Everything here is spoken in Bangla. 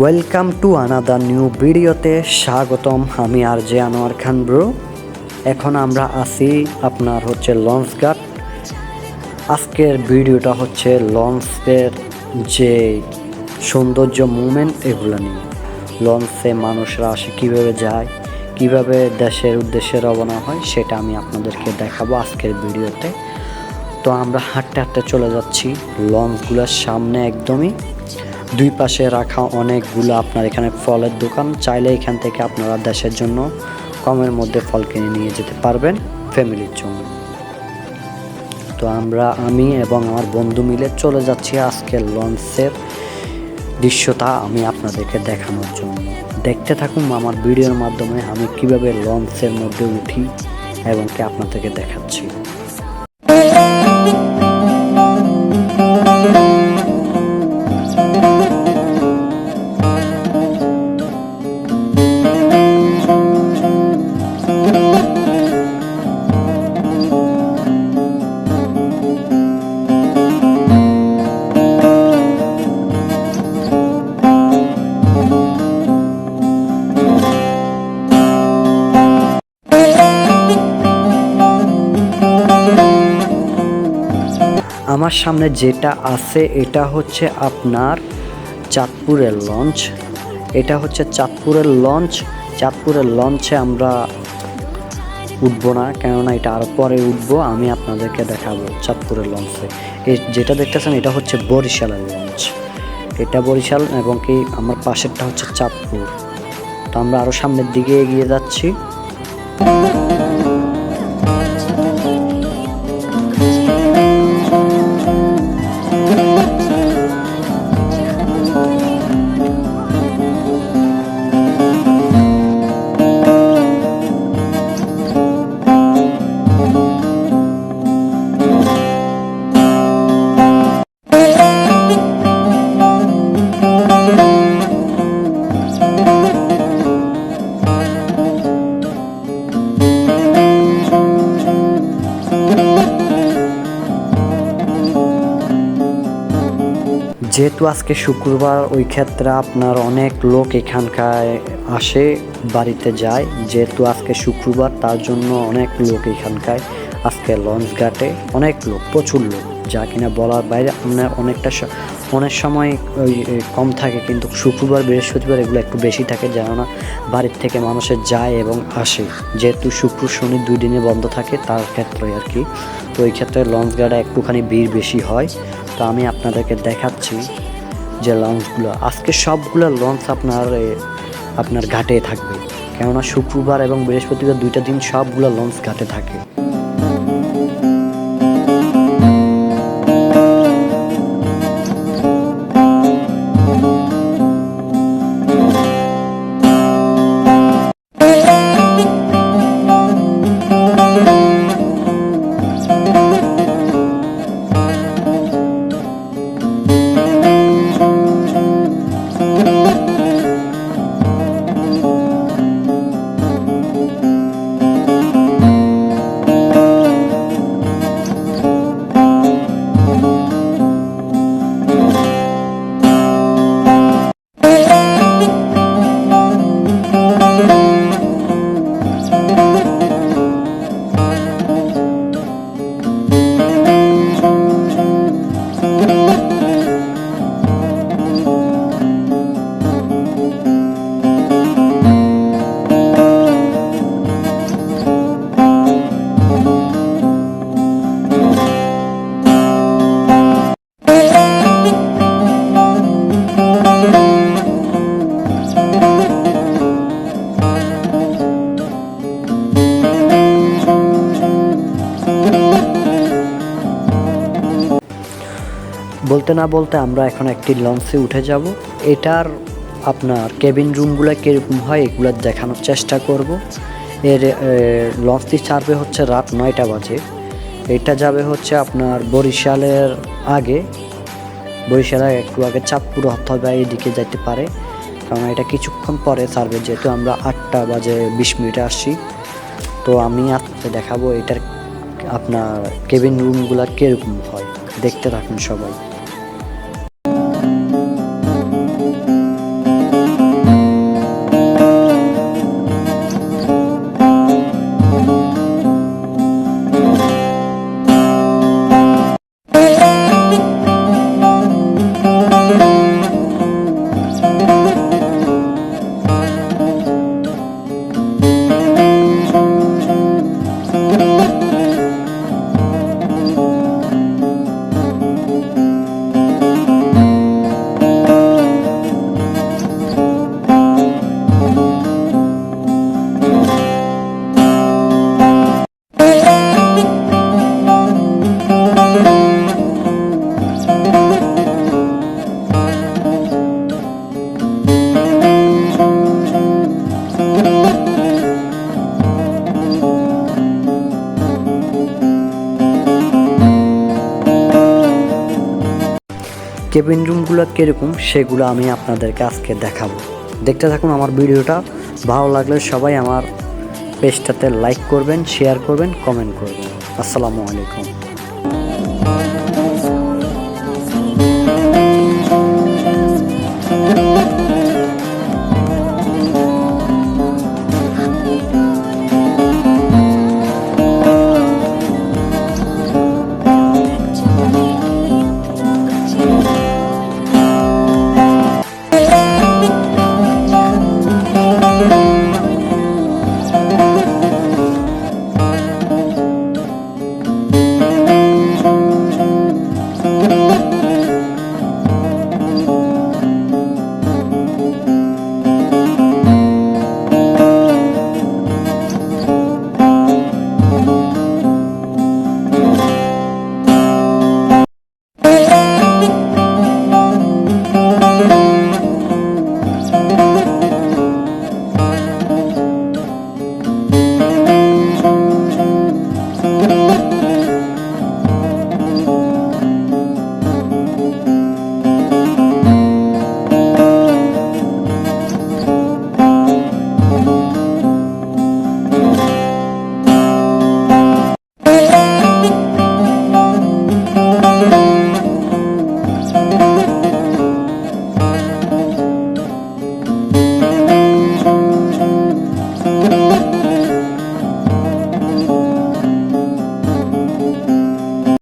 ওয়েলকাম টু আনাদার নিউ ভিডিওতে স্বাগতম। আমি আর জে আনোয়ার খান ব্রো। এখন আমরা আছি আপনার হচ্ছে লঞ্চ ঘাট। আজকের ভিডিওটা হচ্ছে লঞ্চের যে সৌন্দর্য মুভমেন্ট এগুলো নিয়ে। লঞ্চে মানুষরা আসে কীভাবে যায়, কিভাবে দেশের উদ্দেশ্যে রওনা হয়, সেটা আমি আপনাদেরকে দেখাবো আজকের ভিডিওতে। তো আমরা হাঁটতে হাঁটতে চলে যাচ্ছি লঞ্চগুলোর সামনে। একদমই দুই পাশে রাখা অনেকগুলো আপনার এখানে ফলের দোকান। চাইলে এখান থেকে আপনারা দেশের জন্য কমের মধ্যে ফল কিনে নিয়ে যেতে পারবেন ফ্যামিলির জন্য। তো আমি এবং আমার বন্ধু মিলে চলে যাচ্ছি আজকে লঞ্চের দৃশ্যটা আমি আপনাদেরকে দেখানোর জন্য। দেখতে থাকুন আমার ভিডিওর মাধ্যমে আমি কিভাবে লঞ্চের মধ্যে উঠি এবং কি আপনাদেরকে দেখাচ্ছি। আমার সামনে যেটা আছে এটা হচ্ছে আপনার চাঁদপুরের লঞ্চ। এটা হচ্ছে চাঁদপুরের লঞ্চ। চাঁদপুরের লঞ্চে আমরা উঠবো না, কেননা এটা আরও পরে উঠবো। আমি আপনাদেরকে দেখাবো চাঁদপুরের লঞ্চে। যেটা দেখতেছেন এটা হচ্ছে বরিশালের লঞ্চ। এটা বরিশাল এবং কি আমার পাশেরটা হচ্ছে চাঁদপুর। তো আমরা আরও সামনের দিকে এগিয়ে যাচ্ছি। যেহেতু আজকে শুক্রবার, ওই ক্ষেত্রে আপনার অনেক লোক এখানকার আসে, বাড়িতে যায়। যেহেতু আজকে শুক্রবার তার জন্য অনেক লোক এখানকার আজকে লঞ্চ ঘাটে, অনেক লোক, প্রচুর লোক, যা কিনা বলার বাইরে। আপনার অনেক সময় ওই কম থাকে, কিন্তু শুক্রবার বৃহস্পতিবার এগুলো একটু বেশি থাকে, যেন বাড়ির থেকে মানুষের যায় এবং আসে। যেহেতু শুক্র শনি 2 দিনে বন্ধ থাকে তার ক্ষেত্রে আর কি। তো ওই ক্ষেত্রে লঞ্চ ঘাটে একটুখানি ভিড় বেশি হয়। তো আমি আপনাদেরকে দেখাচ্ছি যে লঞ্চগুলো আজকে সবগুলো লঞ্চ আপনার ঘাটে থাকবে, কেননা শুক্রবার এবং বৃহস্পতিবার 2টা দিন সবগুলো লঞ্চ ঘাটে থাকে। বলতে না বলতে আমরা এখন একটি লঞ্চে উঠে যাব। এটার আপনার কেবিন রুমগুলো কীরকম হয় এগুলো দেখানোর চেষ্টা করব। এর লঞ্চটি ছাড়বে হচ্ছে রাত 9টা বাজে। এটা যাবে হচ্ছে আপনার বরিশালের একটু আগে চাঁদপুর অথবা এদিকে যাইতে পারে, কারণ এটা কিছুক্ষণ পরে ছাড়বে। যেহেতু আমরা 8টা বাজে 20 মিনিটে আসছি, তো আমি আজকে দেখাবো এটার আপনার কেবিন রুমগুলো কীরকম হয়। দেখতে থাকুন সবাই। কেবিন রুমগুলো কীরকম সেগুলো আমি আপনাদেরকে আজকে দেখাবো। দেখতে থাকুন আমার ভিডিওটা। ভালো লাগলে সবাই আমার পেজটাতে লাইক করবেন, শেয়ার করবেন, কমেন্ট করবেন। আসসালামু আলাইকুম।